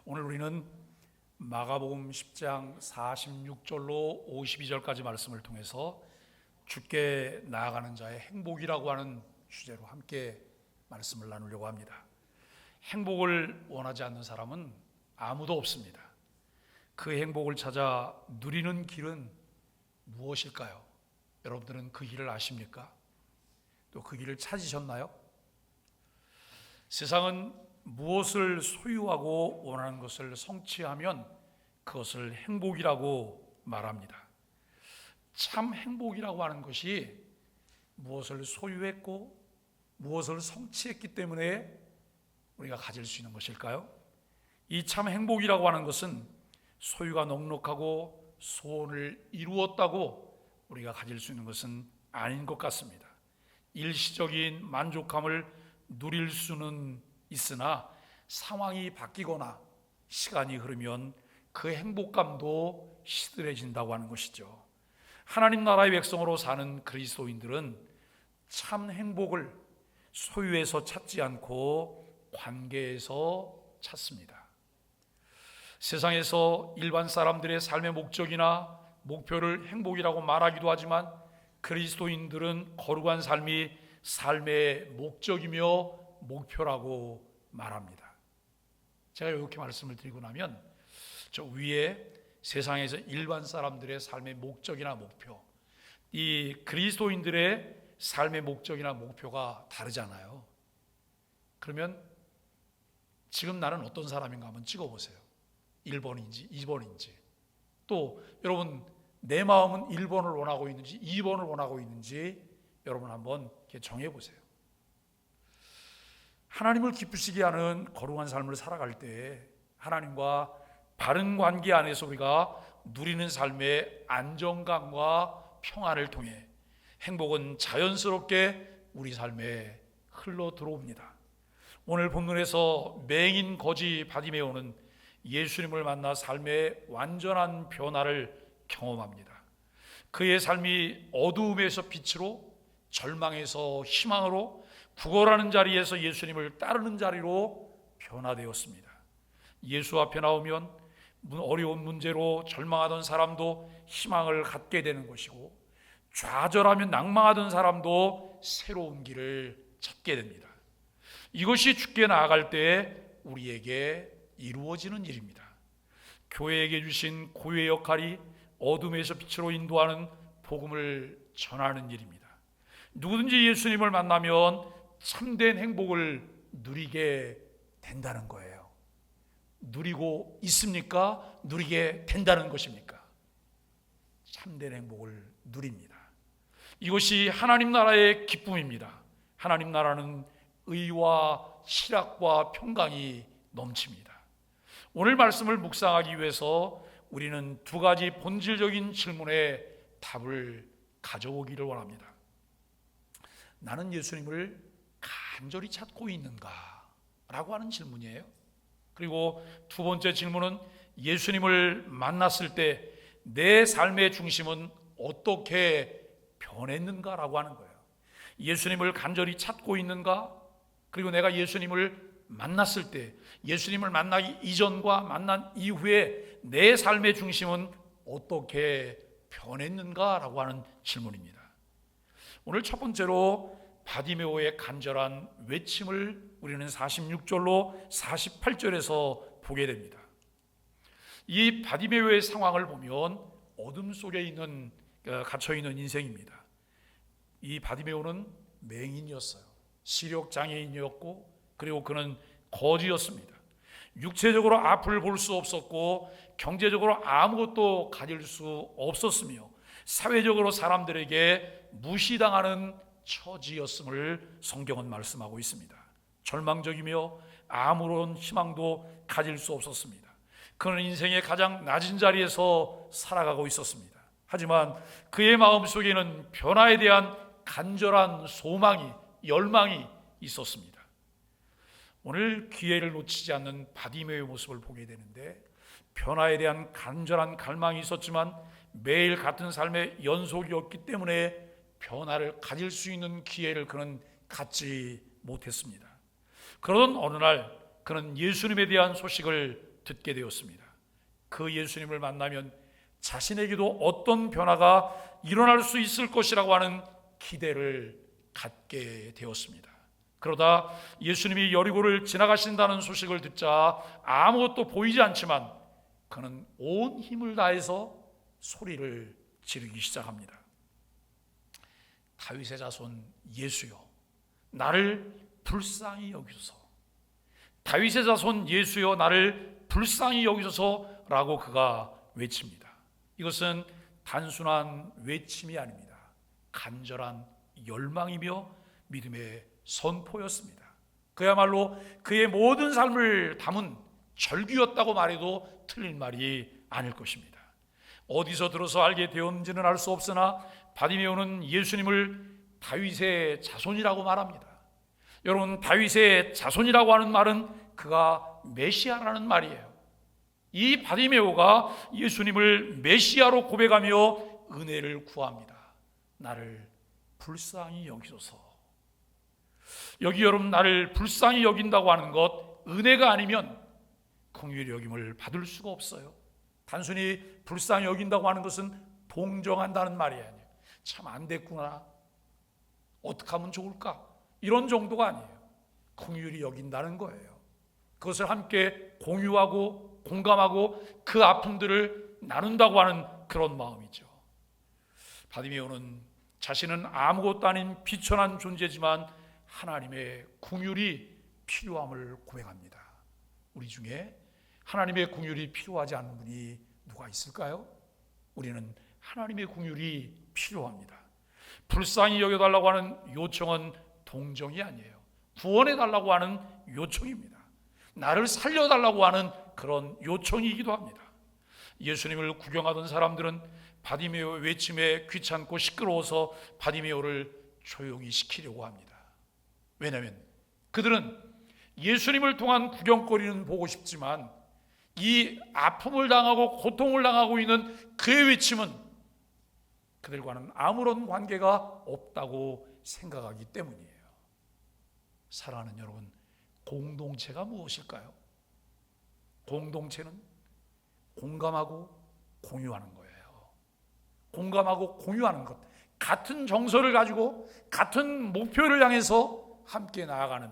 오늘 우리는 마가복음 10장 46절로 52절까지 말씀을 통해서 주께 나아가는 자의 행복이라고 하는 주제로 함께 말씀을 나누려고 합니다. 행복을 원하지 않는 사람은 아무도 없습니다. 그 행복을 찾아 누리는 길은 무엇일까요? 여러분들은 그 길을 아십니까? 또 그 길을 찾으셨나요? 세상은 무엇을 소유하고 원하는 것을 성취하면 그것을 행복이라고 말합니다. 참 행복이라고 하는 것이 무엇을 소유했고 무엇을 성취했기 때문에 우리가 가질 수 있는 것일까요? 이 참 행복이라고 하는 것은 소유가 넉넉하고 소원을 이루었다고 우리가 가질 수 있는 것은 아닌 것 같습니다. 일시적인 만족함을 누릴 수는 있으나 상황이 바뀌거나 시간이 흐르면 그 행복감도 시들해진다고 하는 것이죠. 하나님 나라의 백성으로 사는 그리스도인들은 참 행복을 소유에서 찾지 않고 관계에서 찾습니다. 세상에서 일반 사람들의 삶의 목적이나 목표를 행복이라고 말하기도 하지만 그리스도인들은 거룩한 삶이 삶의 목적이며 목표라고 말합니다. 제가 이렇게 말씀을 드리고 나면 저 위에 세상에서 일반 사람들의 삶의 목적이나 목표, 이 그리스도인들의 삶의 목적이나 목표가 다르잖아요. 그러면 지금 나는 어떤 사람인가 한번 찍어보세요. 1번인지 2번인지. 또 여러분 내 마음은 1번을 원하고 있는지 2번을 원하고 있는지 여러분 한번 이렇게 정해보세요. 하나님을 기쁘시게 하는 거룩한 삶을 살아갈 때 하나님과 바른 관계 안에서 우리가 누리는 삶의 안정감과 평안을 통해 행복은 자연스럽게 우리 삶에 흘러 들어옵니다. 오늘 본문에서 맹인 거지 바디메오는 예수님을 만나 삶의 완전한 변화를 경험합니다. 그의 삶이 어두움에서 빛으로, 절망에서 희망으로, 구걸하는 자리에서 예수님을 따르는 자리로 변화되었습니다. 예수 앞에 나오면 어려운 문제로 절망하던 사람도 희망을 갖게 되는 것이고, 좌절하며 낭망하던 사람도 새로운 길을 찾게 됩니다. 이것이 주께 나아갈 때 우리에게 이루어지는 일입니다. 교회에게 주신 고유의 역할이 어둠에서 빛으로 인도하는 복음을 전하는 일입니다. 누구든지 예수님을 만나면 참된 행복을 누리게 된다는 거예요. 누리고 있습니까? 누리게 된다는 것입니까? 참된 행복을 누립니다. 이것이 하나님 나라의 기쁨입니다. 하나님 나라는 의와 실학과 평강이 넘칩니다. 오늘 말씀을 묵상하기 위해서 우리는 두 가지 본질적인 질문에 답을 가져오기를 원합니다. 나는 예수님을 간절히 찾고 있는가? 라고 하는 질문이에요. 그리고 두 번째 질문은 예수님을 만났을 때 내 삶의 중심은 어떻게 변했는가? 라고 하는 거예요. 예수님을 간절히 찾고 있는가? 그리고 내가 예수님을 만났을 때 예수님을 만나기 이전과 만난 이후에 내 삶의 중심은 어떻게 변했는가? 라고 하는 질문입니다. 오늘 첫 번째로 바디메오의 간절한 외침을 우리는 46절로 48절에서 보게 됩니다. 이 바디메오의 상황을 보면 어둠 속에 갇혀있는 인생입니다. 이 바디메오는 맹인이었어요. 시력장애인이었고 그리고 그는 거지였습니다. 육체적으로 앞을 볼 수 없었고 경제적으로 아무것도 가질 수 없었으며 사회적으로 사람들에게 무시당하는 처지였음을 성경은 말씀하고 있습니다. 절망적이며 아무런 희망도 가질 수 없었습니다. 그는 인생의 가장 낮은 자리에서 살아가고 있었습니다. 하지만 그의 마음속에는 변화에 대한 간절한 소망이, 열망이 있었습니다. 오늘 기회를 놓치지 않는 바디메오의 모습을 보게 되는데 변화에 대한 간절한 갈망이 있었지만 매일 같은 삶의 연속이었기 때문에 변화를 가질 수 있는 기회를 그는 갖지 못했습니다. 그러던 어느 날 그는 예수님에 대한 소식을 듣게 되었습니다. 그 예수님을 만나면 자신에게도 어떤 변화가 일어날 수 있을 것이라고 하는 기대를 갖게 되었습니다. 그러다 예수님이 여리고를 지나가신다는 소식을 듣자 아무것도 보이지 않지만 그는 온 힘을 다해서 소리를 지르기 시작합니다. 다윗의 자손 예수여, 나를 불쌍히 여기소서. 다윗의 자손 예수여, 나를 불쌍히 여기소서라고 그가 외칩니다. 이것은 단순한 외침이 아닙니다. 간절한 열망이며 믿음의 선포였습니다. 그야말로 그의 모든 삶을 담은 절규였다고 말해도 틀린 말이 아닐 것입니다. 어디서 들어서 알게 되었는지는 알 수 없으나 바디메오는 예수님을 다윗의 자손이라고 말합니다. 여러분, 다윗의 자손이라고 하는 말은 그가 메시아라는 말이에요. 이 바디메오가 예수님을 메시아로 고백하며 은혜를 구합니다. 나를 불쌍히 여기소서. 여기 여러분, 나를 불쌍히 여긴다고 하는 것, 은혜가 아니면 긍휼히 여김을 받을 수가 없어요. 단순히 불쌍히 여긴다고 하는 것은 동정한다는 말이 아니에요. 참 안 됐구나, 어떻게 하면 좋을까, 이런 정도가 아니에요. 긍휼히 여긴다는 거예요. 그것을 함께 공유하고 공감하고 그 아픔들을 나눈다고 하는 그런 마음이죠. 바디메오는 자신은 아무것도 아닌 비천한 존재지만 하나님의 긍휼이 필요함을 고백합니다. 우리 중에 하나님의 긍휼이 필요하지 않은 분이 누가 있을까요? 우리는 하나님의 긍휼이 필요합니다. 불쌍히 여겨달라고 하는 요청은 동정이 아니에요. 구원해달라고 하는 요청입니다. 나를 살려달라고 하는 그런 요청이기도 합니다. 예수님을 구경하던 사람들은 바디메오의 외침에 귀찮고 시끄러워서 바디메오를 조용히 시키려고 합니다. 왜냐하면 그들은 예수님을 통한 구경거리는 보고 싶지만 이 아픔을 당하고 고통을 당하고 있는 그의 외침은 그들과는 아무런 관계가 없다고 생각하기 때문이에요. 사랑하는 여러분, 공동체가 무엇일까요? 공동체는 공감하고 공유하는 거예요. 공감하고 공유하는 것, 같은 정서를 가지고 같은 목표를 향해서 함께 나아가는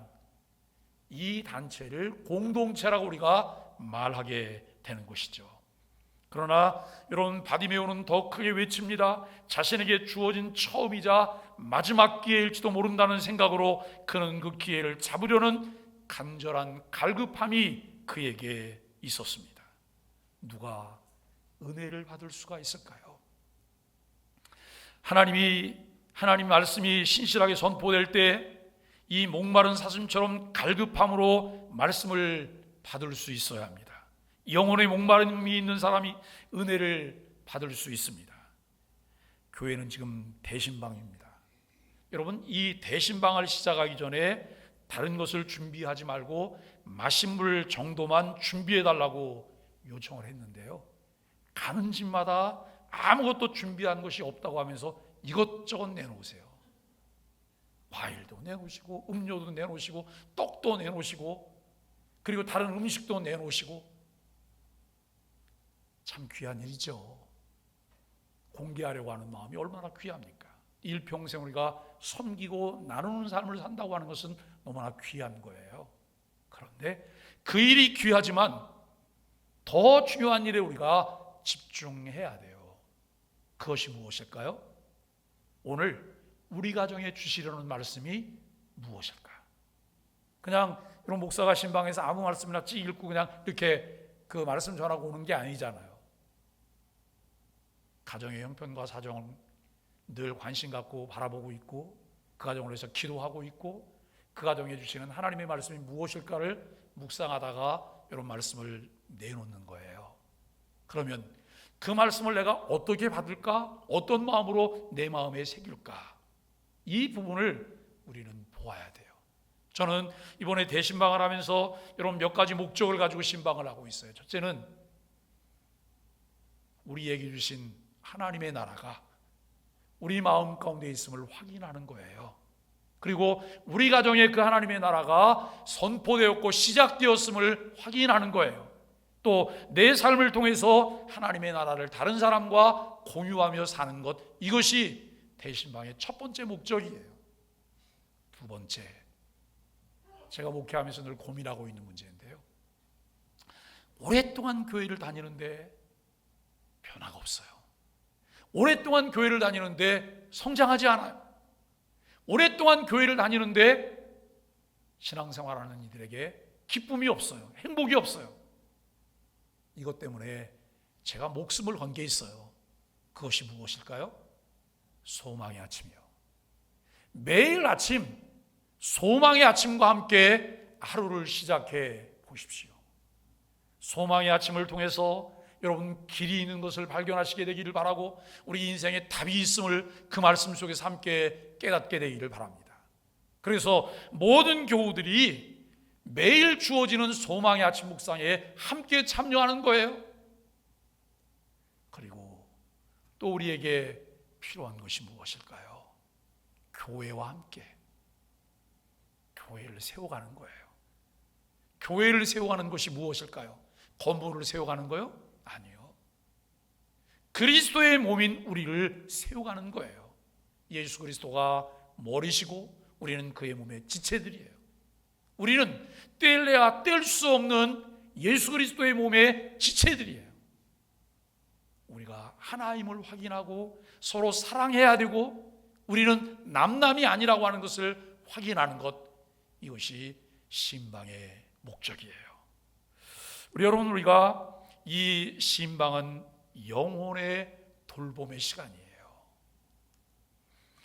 이 단체를 공동체라고 우리가 말하게 되는 것이죠. 그러나 여러분, 바디메오는 더 크게 외칩니다. 자신에게 주어진 처음이자 마지막 기회일지도 모른다는 생각으로 그는 그 기회를 잡으려는 간절한 갈급함이 그에게 있었습니다. 누가 은혜를 받을 수가 있을까요? 하나님 말씀이 신실하게 선포될 때 이 목마른 사슴처럼 갈급함으로 말씀을 받을 수 있어야 합니다. 영혼의 목마름이 있는 사람이 은혜를 받을 수 있습니다. 교회는 지금 대신방입니다. 여러분, 이 대신방을 시작하기 전에 다른 것을 준비하지 말고 마신 물 정도만 준비해달라고 요청을 했는데요, 가는 집마다 아무것도 준비한 것이 없다고 하면서 이것저것 내놓으세요. 과일도 내놓으시고 음료도 내놓으시고 떡도 내놓으시고 그리고 다른 음식도 내놓으시고, 참 귀한 일이죠. 공개하려고 하는 마음이 얼마나 귀합니까? 일평생 우리가 섬기고 나누는 삶을 산다고 하는 것은 너무나 귀한 거예요. 그런데 그 일이 귀하지만 더 중요한 일에 우리가 집중해야 돼요. 그것이 무엇일까요? 오늘 우리 가정에 주시려는 말씀이 무엇일까? 그냥 이런 목사가 신방에서 아무 말씀이나 찌 읽고 그냥 이렇게 그 말씀 전하고 오는 게 아니잖아요. 가정의 형편과 사정을 늘 관심 갖고 바라보고 있고, 그 가정을 위해서 기도하고 있고, 그 가정에 주시는 하나님의 말씀이 무엇일까를 묵상하다가 이런 말씀을 내놓는 거예요. 그러면 그 말씀을 내가 어떻게 받을까? 어떤 마음으로 내 마음에 새길까? 이 부분을 우리는 보아야 돼요. 저는 이번에 대신방을 하면서 여러분 몇 가지 목적을 가지고 신방을 하고 있어요. 첫째는 우리에게 주신 하나님의 나라가 우리 마음 가운데 있음을 확인하는 거예요. 그리고 우리 가정에 그 하나님의 나라가 선포되었고 시작되었음을 확인하는 거예요. 또 내 삶을 통해서 하나님의 나라를 다른 사람과 공유하며 사는 것, 이것이 대신방의 첫 번째 목적이에요. 두 번째, 제가 목회하면서 늘 고민하고 있는 문제인데요, 오랫동안 교회를 다니는데 변화가 없어요. 오랫동안 교회를 다니는데 성장하지 않아요. 오랫동안 교회를 다니는데 신앙생활하는 이들에게 기쁨이 없어요. 행복이 없어요. 이것 때문에 제가 목숨을 건 게 있어요. 그것이 무엇일까요? 소망의 아침이요. 매일 아침 소망의 아침과 함께 하루를 시작해 보십시오. 소망의 아침을 통해서 여러분 길이 있는 것을 발견하시게 되기를 바라고, 우리 인생에 답이 있음을 그 말씀 속에서 함께 깨닫게 되기를 바랍니다. 그래서 모든 교우들이 매일 주어지는 소망의 아침 묵상에 함께 참여하는 거예요. 그리고 또 우리에게 필요한 것이 무엇일까요? 교회와 함께 교회를 세워가는 거예요. 교회를 세워가는 것이 무엇일까요? 건물을 세워가는 거요? 아니요. 그리스도의 몸인 우리를 세워가는 거예요. 예수 그리스도가 머리시고 우리는 그의 몸의 지체들이에요. 우리는 뗄래야 뗄 수 없는 예수 그리스도의 몸의 지체들이에요. 우리가 하나임을 확인하고 서로 사랑해야 되고, 우리는 남남이 아니라고 하는 것을 확인하는 것, 이것이 신방의 목적이에요. 우리 여러분, 우리가 이 신방은 영혼의 돌봄의 시간이에요.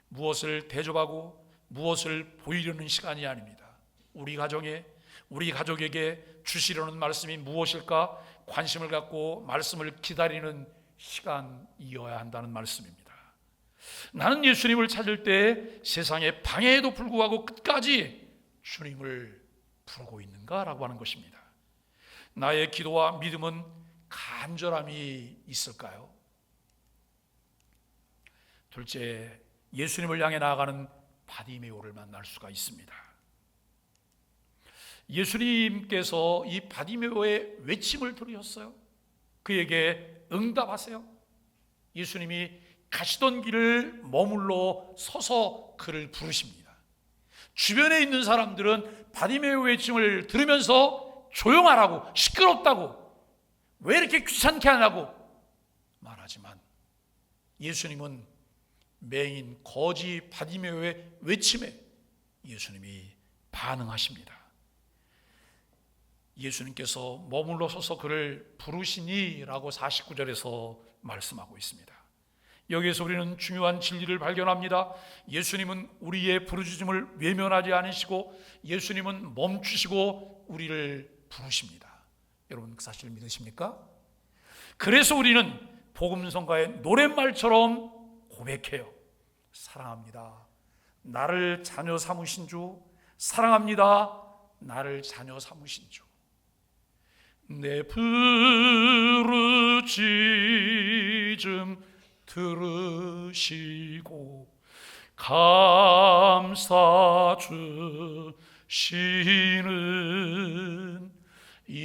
무엇을 대접하고 무엇을 보이려는 시간이 아닙니다. 우리 가정에, 우리 가족에게 주시려는 말씀이 무엇일까 관심을 갖고 말씀을 기다리는 시간이어야 한다는 말씀입니다. 나는 예수님을 찾을 때 세상의 방해에도 불구하고 끝까지 주님을 부르고 있는가라고 하는 것입니다. 나의 기도와 믿음은 간절함이 있을까요? 둘째, 예수님을 향해 나아가는 바디메오를 만날 수가 있습니다. 예수님께서 이 바디메오의 외침을 들으셨어요. 그에게 응답하세요. 예수님이 가시던 길을 머물러 서서 그를 부르십니다. 주변에 있는 사람들은 바디메오 외침을 들으면서 조용하라고, 시끄럽다고, 왜 이렇게 귀찮게 하냐고 말하지만, 예수님은 맹인 거지 바디메오의 외침에 예수님이 반응하십니다. 예수님께서 머물러 서서 그를 부르시니 라고 49절에서 말씀하고 있습니다. 여기에서 우리는 중요한 진리를 발견합니다. 예수님은 우리의 부르짖음을 외면하지 않으시고, 예수님은 멈추시고 우리를 부르십니다. 여러분, 그 사실을 믿으십니까? 그래서 우리는 복음성가의 노랫말처럼 고백해요. 사랑합니다. 나를 자녀 삼으신 주. 사랑합니다. 나를 자녀 삼으신 주. 내 부르짖음 들으시고 감사 주시는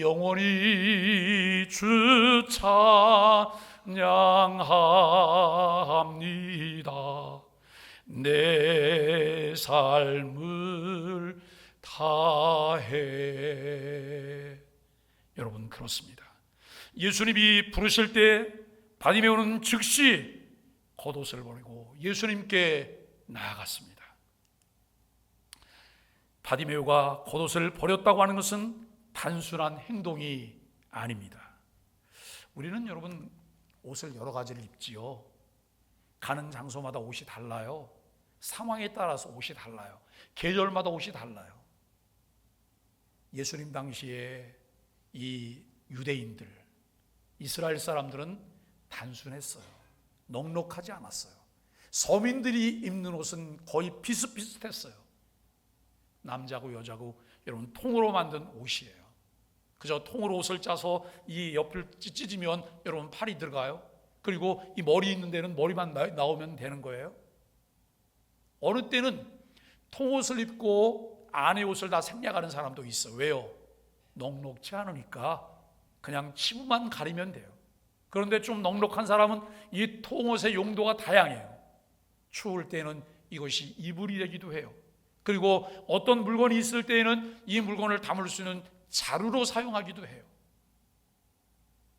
영원히 주 찬양합니다. 내 삶을 다해. 여러분, 그렇습니다. 예수님이 부르실 때 바디메오는 즉시 겉옷을 버리고 예수님께 나아갔습니다. 바디메오가 겉옷을 버렸다고 하는 것은 단순한 행동이 아닙니다. 우리는 여러분 옷을 여러 가지를 입지요. 가는 장소마다 옷이 달라요. 상황에 따라서 옷이 달라요. 계절마다 옷이 달라요. 예수님 당시에 이 유대인들, 이스라엘 사람들은 단순했어요. 넉넉하지 않았어요. 서민들이 입는 옷은 거의 비슷비슷했어요. 남자고 여자고 여러분 통으로 만든 옷이에요. 그저 통으로 옷을 짜서 이 옆을 찢으면 여러분 팔이 들어가요. 그리고 이 머리 있는 데는 머리만 나오면 되는 거예요. 어느 때는 통옷을 입고 안의 옷을 다 생략하는 사람도 있어요. 왜요? 넉넉지 않으니까 그냥 치부만 가리면 돼요. 그런데 좀 넉넉한 사람은 이 통옷의 용도가 다양해요. 추울 때는 이것이 이불이 되기도 해요. 그리고 어떤 물건이 있을 때에는 이 물건을 담을 수 있는 자루로 사용하기도 해요.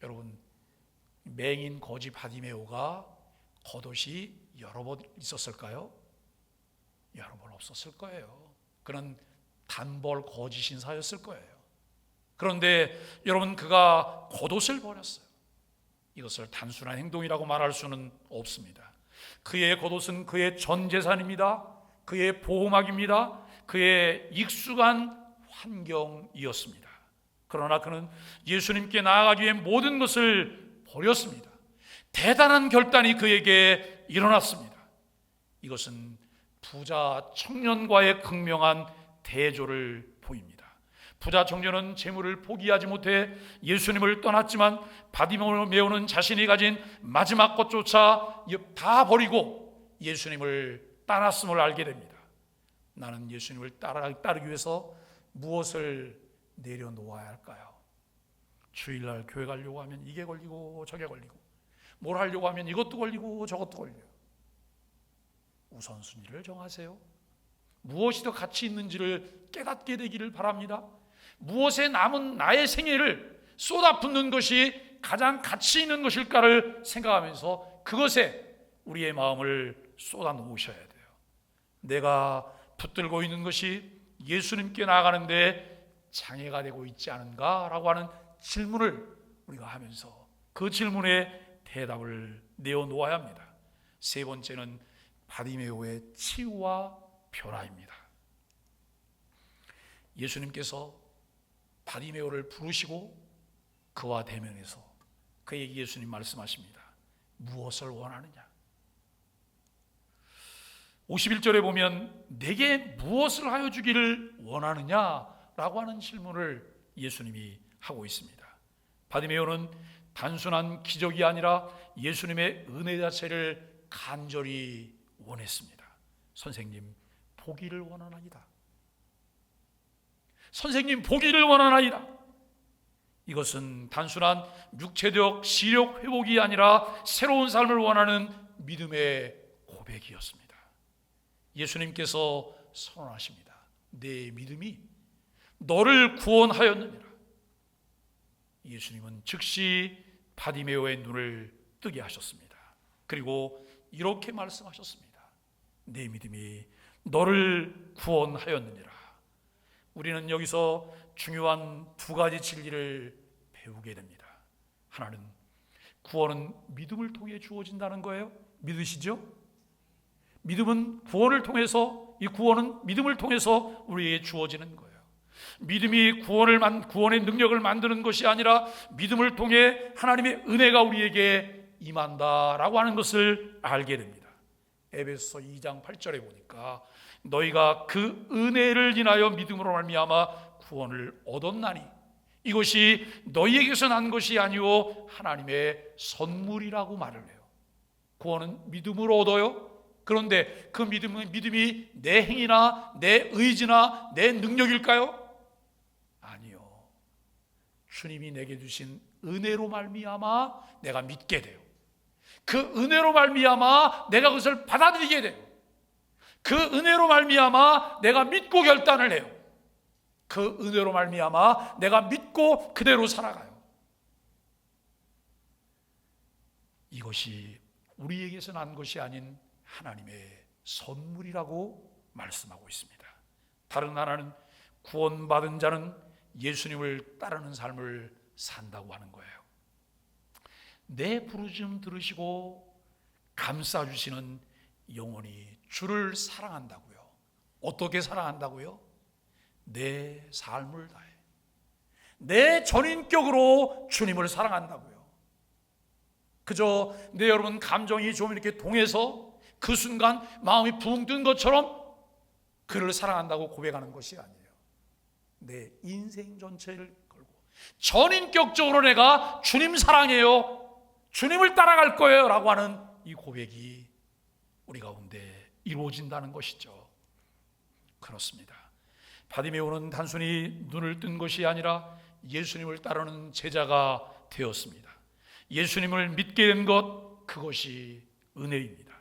여러분, 맹인 거지 바디메오가 겉옷이 여러 번 있었을까요? 여러 번 없었을 거예요. 그는 단벌 거지 신사였을 거예요. 그런데 여러분, 그가 겉옷을 버렸어요. 이것을 단순한 행동이라고 말할 수는 없습니다. 그의 겉옷은 그의 전 재산입니다. 그의 보호막입니다. 그의 익숙한 환경이었습니다. 그러나 그는 예수님께 나아가기 위해 모든 것을 버렸습니다. 대단한 결단이 그에게 일어났습니다. 이것은 부자 청년과의 극명한 대조를 보입니다. 부자 청년은 재물을 포기하지 못해 예수님을 떠났지만 바디메오는 자신이 가진 마지막 것조차 다 버리고 예수님을 따랐음을 알게 됩니다. 나는 예수님을 따르기 위해서 무엇을 내려놓아야 할까요? 주일날 교회 가려고 하면 이게 걸리고 저게 걸리고, 뭘 하려고 하면 이것도 걸리고 저것도 걸려요. 우선순위를 정하세요. 무엇이 더 가치 있는지를 깨닫게 되기를 바랍니다. 무엇에 남은 나의 생애를 쏟아붓는 것이 가장 가치 있는 것일까를 생각하면서 그것에 우리의 마음을 쏟아 놓으셔야 돼요. 내가 붙들고 있는 것이 예수님께 나아가는데 장애가 되고 있지 않은가라고 하는 질문을 우리가 하면서 그 질문에 대답을 내어놓아야 합니다. 세 번째는 바디메오의 치유와 변화입니다. 예수님께서 바디메오를 부르시고 그와 대면해서 그에게 예수님 말씀하십니다. 무엇을 원하느냐? 51절에 보면 내게 무엇을 하여 주기를 원하느냐라고 하는 질문을 예수님이 하고 있습니다. 바디메오는 단순한 기적이 아니라 예수님의 은혜 자체를 간절히 원했습니다. 선생님, 보기를 원하나이다. 선생님, 보기를 원하나이다. 이것은 단순한 육체적 시력 회복이 아니라 새로운 삶을 원하는 믿음의 고백이었습니다. 예수님께서 선언하십니다. 내 믿음이 너를 구원하였느니라. 예수님은 즉시 바디메오의 눈을 뜨게 하셨습니다. 그리고 이렇게 말씀하셨습니다. 내 믿음이 너를 구원하였느니라. 우리는 여기서 중요한 두 가지 진리를 배우게 됩니다. 하나는 구원은 믿음을 통해 주어진다는 거예요. 믿으시죠? 믿음은 구원을 통해서, 이 구원은 믿음을 통해서 우리에게 주어지는 거예요. 믿음이 구원의 능력을 만드는 것이 아니라 믿음을 통해 하나님의 은혜가 우리에게 임한다라고 하는 것을 알게 됩니다. 에베소서 2장 8절에 보니까 너희가 그 은혜를 인하여 믿음으로 말미암아 구원을 얻었나니 이것이 너희에게서 난 것이 아니오 하나님의 선물이라고 말을 해요. 구원은 믿음으로 얻어요. 그런데 그 믿음이 내 행위나 내 의지나 내 능력일까요? 아니요. 주님이 내게 주신 은혜로 말미암아 내가 믿게 돼요. 그 은혜로 말미암아 내가 그것을 받아들이게 돼요. 그 은혜로 말미암아 내가 믿고 결단을 해요. 그 은혜로 말미암아 내가 믿고 그대로 살아가요. 이것이 우리에게서 난 것이 아닌 하나님의 선물이라고 말씀하고 있습니다. 다른 하나는 구원받은 자는 예수님을 따르는 삶을 산다고 하는 거예요. 내 부르짖음 들으시고 감싸주시는 영혼이 주를 사랑한다고요. 어떻게 사랑한다고요? 내 삶을 다해 내 전인격으로 주님을 사랑한다고요. 그저 내 여러분 감정이 좀 이렇게 동해서 그 순간 마음이 붕 뜬 것처럼 그를 사랑한다고 고백하는 것이 아니에요. 내 인생 전체를 걸고 전인격적으로 내가 주님 사랑해요, 주님을 따라갈 거예요 라고 하는 이 고백이 우리 가운데 이루어진다는 것이죠. 그렇습니다. 바디메오는 단순히 눈을 뜬 것이 아니라 예수님을 따르는 제자가 되었습니다. 예수님을 믿게 된 것, 그것이 은혜입니다.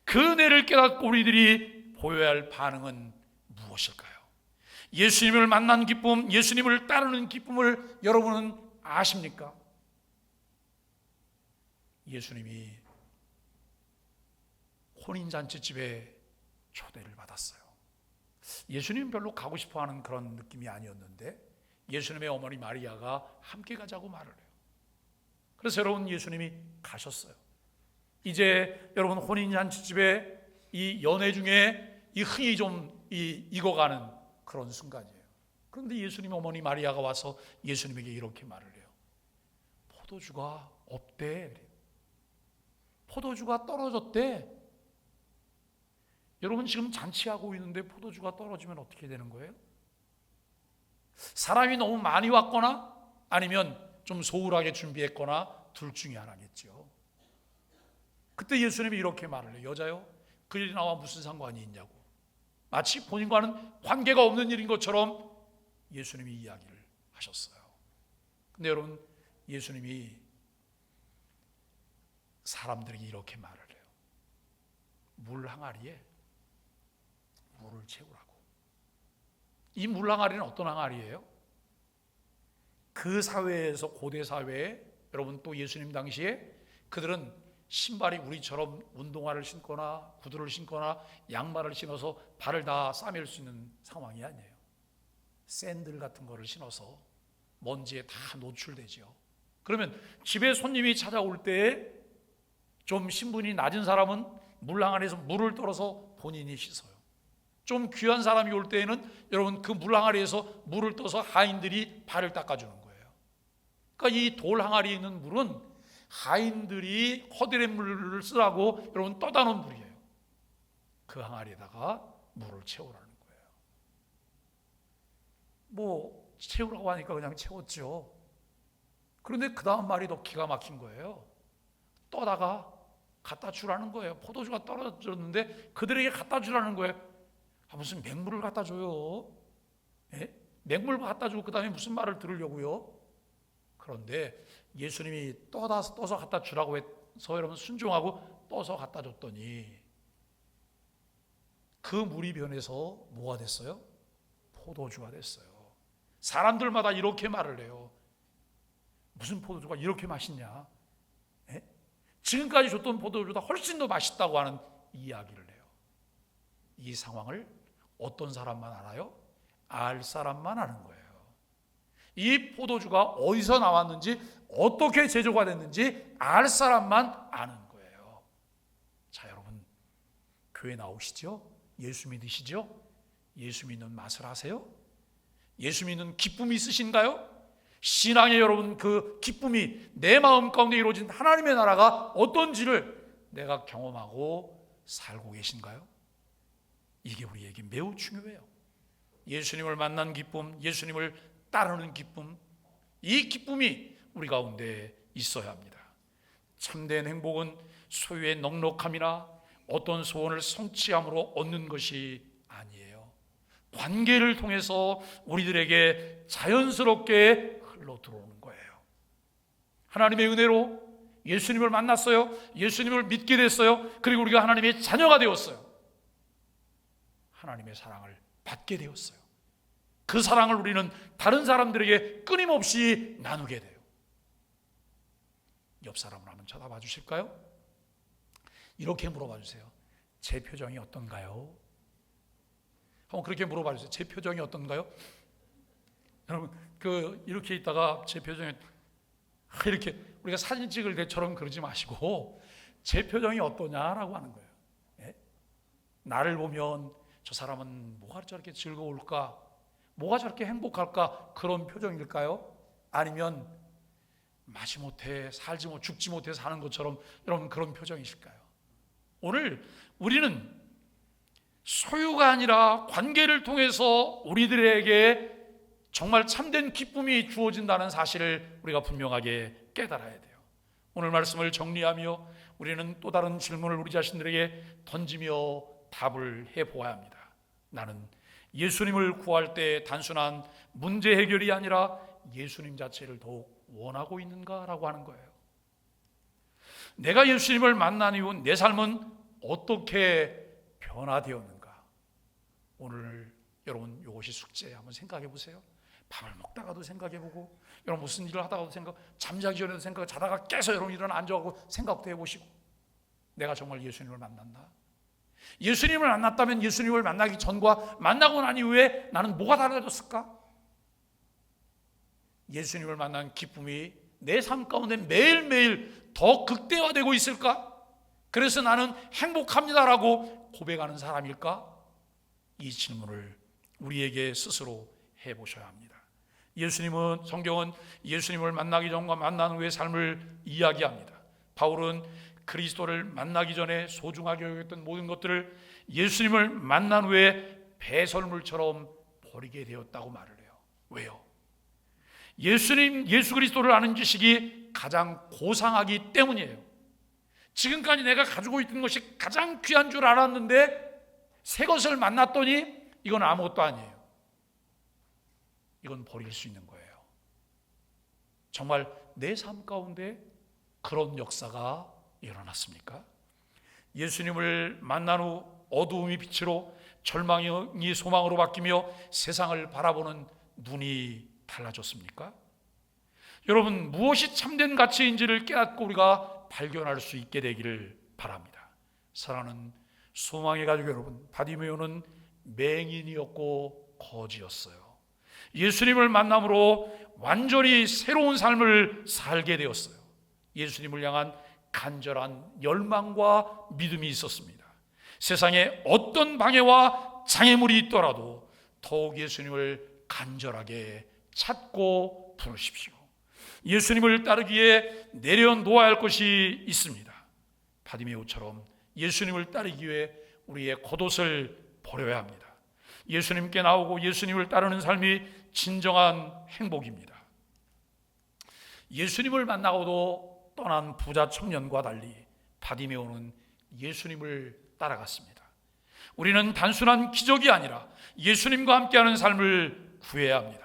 그 은혜를 깨닫고 우리들이 보여야 할 반응은 무엇일까요? 예수님을 만난 기쁨, 예수님을 따르는 기쁨을 여러분은 아십니까? 예수님이 혼인잔치집에 초대를 받았어요. 예수님은 별로 가고 싶어하는 그런 느낌이 아니었는데 예수님의 어머니 마리아가 함께 가자고 말을 해요. 그래서 여러분, 예수님이 가셨어요. 이제 여러분, 혼인잔치집에 이 연회 중에 이 흥이 좀 익어가는 그런 순간이에요. 그런데 예수님 어머니 마리아가 와서 예수님에게 이렇게 말을 해요. 포도주가 없대. 포도주가 떨어졌대. 여러분, 지금 잔치하고 있는데 포도주가 떨어지면 어떻게 되는 거예요? 사람이 너무 많이 왔거나 아니면 좀 소홀하게 준비했거나 둘 중에 하나겠죠. 그때 예수님이 이렇게 말을 해요. 여자요, 그 일이 나와 무슨 상관이 있냐고. 마치 본인과는 관계가 없는 일인 것처럼 예수님이 이야기를 하셨어요. 근데 여러분, 예수님이 사람들에게 이렇게 말을 해요. 물 항아리에 물을 채우라고. 이 물 항아리는 어떤 항아리예요? 그 사회에서, 고대 사회에, 여러분, 또 예수님 당시에 그들은 신발이 우리처럼 운동화를 신거나 구두를 신거나 양말을 신어서 발을 다 싸맬 수 있는 상황이 아니에요. 샌들 같은 거를 신어서 먼지에 다 노출되죠. 그러면 집에 손님이 찾아올 때에 좀 신분이 낮은 사람은 물 항아리에서 물을 떨어서 본인이 씻어요. 좀 귀한 사람이 올 때에는 여러분, 그 물 항아리에서 물을 떠서 하인들이 발을 닦아주는 거예요. 그러니까 이 돌 항아리에 있는 물은 하인들이 허들의 물을 쓰라고 여러분 떠다 놓은 물이에요. 그 항아리에다가 물을 채우라는 거예요. 뭐 채우라고 하니까 그냥 채웠죠. 그런데 그 다음 말이 더 기가 막힌 거예요. 떠다가 갖다 주라는 거예요. 포도주가 떨어졌는데 그들에게 갖다 주라는 거예요. 무슨 맹물을 갖다 줘요? 예? 맹물 갖다 주고 그 다음에 무슨 말을 들으려고요? 그런데 예수님이 떠서 갖다 주라고 해서 여러분 순종하고 떠서 갖다 줬더니 그 물이 변해서 뭐가 됐어요? 포도주가 됐어요. 사람들마다 이렇게 말을 해요. 무슨 포도주가 이렇게 맛있냐? 예? 지금까지 줬던 포도주보다 훨씬 더 맛있다고 하는 이야기를 해요. 이 상황을 어떤 사람만 알아요? 알 사람만 아는 거예요. 이 포도주가 어디서 나왔는지, 어떻게 제조가 됐는지 알 사람만 아는 거예요. 자, 여러분, 교회 나오시죠? 예수 믿으시죠? 예수 믿는 맛을 아세요? 예수 믿는 기쁨이 있으신가요? 신앙의 여러분, 그 기쁨이 내 마음 가운데 이루어진 하나님의 나라가 어떤지를 내가 경험하고 살고 계신가요? 이게 우리에게 매우 중요해요. 예수님을 만난 기쁨, 예수님을 따르는 기쁨, 이 기쁨이 우리 가운데 있어야 합니다. 참된 행복은 소유의 넉넉함이나 어떤 소원을 성취함으로 얻는 것이 아니에요. 관계를 통해서 우리들에게 자연스럽게 흘러 들어오는 거예요. 하나님의 은혜로 예수님을 만났어요. 예수님을 믿게 됐어요. 그리고 우리가 하나님의 자녀가 되었어요. 하나님의 사랑을 받게 되었어요. 그 사랑을 우리는 다른 사람들에게 끊임없이 나누게 돼요. 옆 사람을 한번 쳐다봐 주실까요? 이렇게 물어봐 주세요. 제 표정이 어떤가요? 한번 그렇게 물어봐 주세요. 제 표정이 어떤가요? 여러분, 이렇게 있다가 제 표정이 이렇게 우리가 사진 찍을 때처럼 그러지 마시고 제 표정이 어떠냐라고 하는 거예요. 예? 나를 보면 저 사람은 뭐가 저렇게 즐거울까? 뭐가 저렇게 행복할까? 그런 표정일까요? 아니면 마지못해 살지 못 죽지 못해 사는 것처럼 여러분 그런 표정이실까요? 오늘 우리는 소유가 아니라 관계를 통해서 우리들에게 정말 참된 기쁨이 주어진다는 사실을 우리가 분명하게 깨달아야 돼요. 오늘 말씀을 정리하며 우리는 또 다른 질문을 우리 자신들에게 던지며 답을 해보아야 합니다. 나는 예수님을 구할 때 단순한 문제 해결이 아니라 예수님 자체를 더욱 원하고 있는가라고 하는 거예요. 내가 예수님을 만난 이후 내 삶은 어떻게 변화되었는가? 오늘 여러분 이것이 숙제. 한번 생각해 보세요. 밥을 먹다가도 생각해 보고, 여러분 무슨 일을 하다가도 잠자기 전에도 생각, 자다가 깨서 여러분 일어나 앉아가고 생각도 해보시고, 내가 정말 예수님을 만났나? 예수님을 만났다면 예수님을 만나기 전과 만나고 난 이후에 나는 뭐가 달라졌을까? 예수님을 만난 기쁨이 내 삶 가운데 매일매일 더 극대화되고 있을까? 그래서 나는 행복합니다라고 고백하는 사람일까? 이 질문을 우리에게 스스로 해보셔야 합니다. 성경은 예수님을 만나기 전과 만난 후의 삶을 이야기합니다. 바울은 그리스도를 만나기 전에 소중하게 여겼던 모든 것들을 예수님을 만난 후에 배설물처럼 버리게 되었다고 말을 해요. 왜요? 예수 그리스도를 아는 지식이 가장 고상하기 때문이에요. 지금까지 내가 가지고 있던 것이 가장 귀한 줄 알았는데 새 것을 만났더니 이건 아무것도 아니에요. 이건 버릴 수 있는 거예요. 정말 내 삶 가운데 그런 역사가 일어났습니까? 예수님을 만난 후 어두움이 빛으로, 절망이 소망으로 바뀌며 세상을 바라보는 눈이 달라졌습니까? 여러분, 무엇이 참된 가치인지를 깨닫고 우리가 발견할 수 있게 되기를 바랍니다. 사랑하는 소망의 가족 여러분, 바디메오는 맹인이었고 거지였어요. 예수님을 만남으로 완전히 새로운 삶을 살게 되었어요. 예수님을 향한 간절한 열망과 믿음이 있었습니다. 세상에 어떤 방해와 장애물이 있더라도 더욱 예수님을 간절하게 찾고 부르십시오. 예수님을 따르기에 내려놓아야 할 것이 있습니다. 바디메오처럼 예수님을 따르기 위해 우리의 겉옷을 버려야 합니다. 예수님께 나오고 예수님을 따르는 삶이 진정한 행복입니다. 예수님을 만나고도 떠난 부자 청년과 달리 바디메오는 예수님을 따라갔습니다. 우리는 단순한 기적이 아니라 예수님과 함께하는 삶을 구해야 합니다.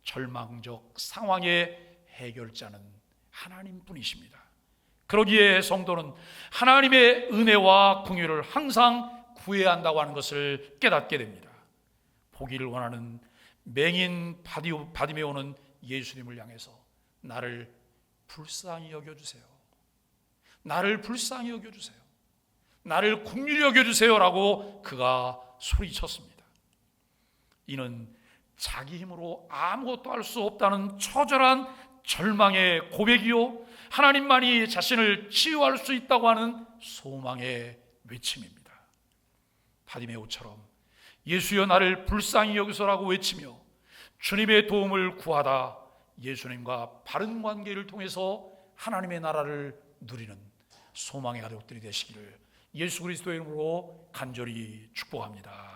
절망적 상황의 해결자는 하나님뿐이십니다. 그러기에 성도는 하나님의 은혜와 긍휼을 항상 구해야 한다고 하는 것을 깨닫게 됩니다. 보기를 원하는 맹인 바디메오는 예수님을 향해서 나를 불쌍히 여겨주세요. 나를 불쌍히 여겨주세요. 나를 긍휼히 여겨주세요라고 그가 소리쳤습니다. 이는 자기 힘으로 아무것도 할 수 없다는 처절한 절망의 고백이요, 하나님만이 자신을 치유할 수 있다고 하는 소망의 외침입니다. 바디메오처럼 예수여 나를 불쌍히 여기소라고 외치며 주님의 도움을 구하다 예수님과 바른 관계를 통해서 하나님의 나라를 누리는 소망의 가족들이 되시기를 예수 그리스도의 이름으로 간절히 축복합니다.